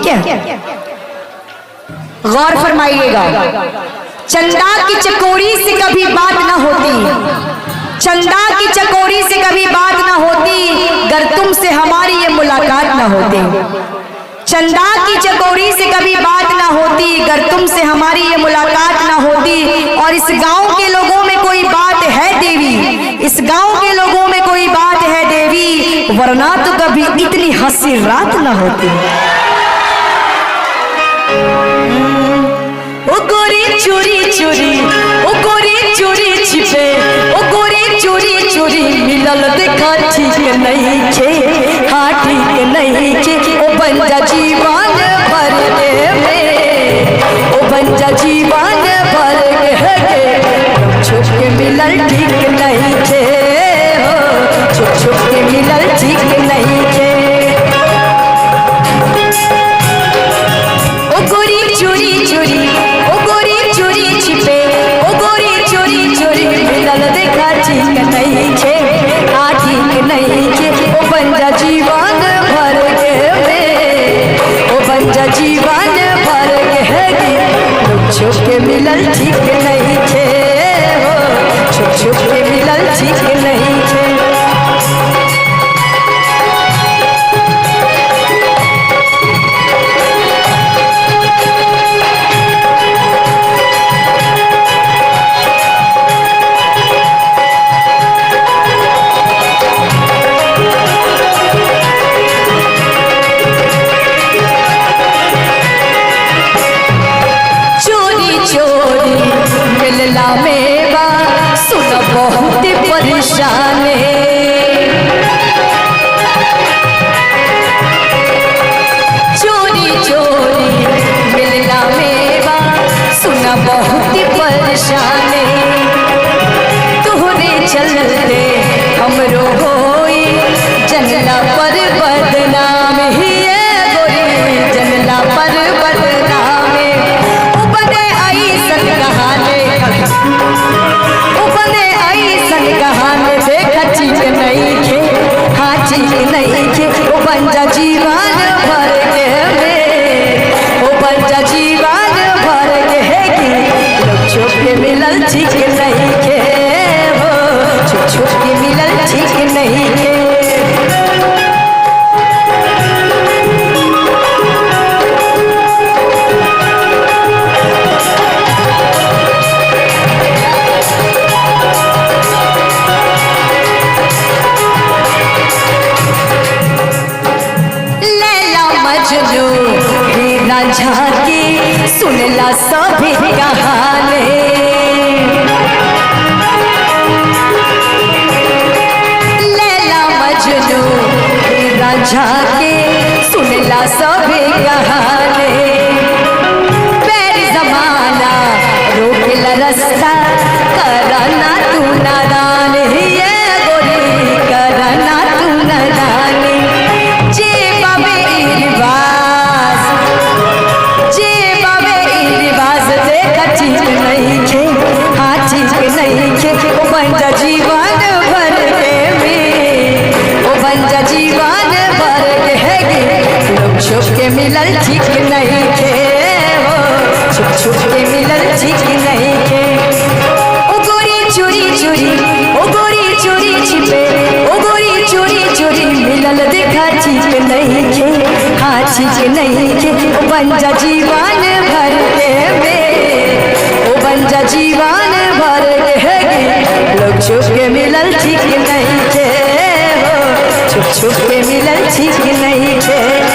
ठीक है, गौर फरमाइएगा। चंदा की चकोरी से कभी बात ना होती, चंदा की चकोरी से कभी बात ना होती, अगर तुमसे हमारी ये मुलाकात ना होती। चंदा की चकोरी से कभी बात ना होती, अगर तुमसे हमारी ये मुलाकात ना होती। और इस गांव के लोगों में कोई बात है देवी, इस गांव के लोगों में कोई बात है देवी, वरना तो कभी इतनी हंसी रात ना होती। ओ गोरी चोरी चोरी, ओ गोरी चोरी छिपे, ओ गोरी चोरी चोरी मिलल देखा ठीक नहीं के, हाँ ठीक नहीं के। ओ बंजा जीवन भर के में, ओ बंजा जीवन भर के छुप के मिलल ठीक नहीं के, हो छुप छुप के मिलल ठीक नहीं के। ओ गोरी चोरी चोरी, ओ गोरी चोरी छिपे, ओ गोरी चोरी चोरी मिलल देखा ठीक नहीं के, हाँ ठीक नहीं के। ओ बंजा जीवन भर के में, ओ बंजा जीवन भर के छुप के मिलल ठीक नहीं के, हो छुप छुप के मिलल ठीक नहीं के। मिलला मेवा सुन बहुत परेशान है, चोरी चोरी मिलला मेवा सुन बहुत परेशान है। तुहरे चलते हमरो होई जनला पर बदनाम ही गोरी, जनला पर बदनाम उपने आई सन कहानी, उपने आई सन कहानी देखा ठीक नहीं के, हाँ ठीक नहीं के। ओ बंजा जीवन भर के में, ओ बंजा जीवन भर के लोग छुप के मिलल ठीक नहीं के, हो छुप छुप के मिलल ठीक नहीं के। मजनू हीरा झांकी सुनला सभी कहानी, लैला मजनू हीरा झांकी सुनला सभी कहानी। पैर जमाना रोकला रास्ता करना तू नादान, ये गोरी करना तू नादान। जे बाबे रिवाज, जे बाबे रिवाज देखा ठीक नहीं के, हाँ ठीक नहीं के। ओ बंजा जीवन भर के में, ओ बंजा जीवन भर के लोग छुप के मिलल ठीक नहीं के, हो छुप छुप के मिलल ठीक नहीं के। ओ गोरी चोरी चोरी, ओ गोरी चोरी छिपे, ओ गोरी चोरी चोरी मिलल देखा ठीक नहीं के, हाँ ठीक नहीं के। ओ बंजा जीवन भर के में, ओ बंजा जीवन भर के लोग छुप के मिलल ठीक नहीं के, हो छुप छुप के मिलल ठीक नहीं के।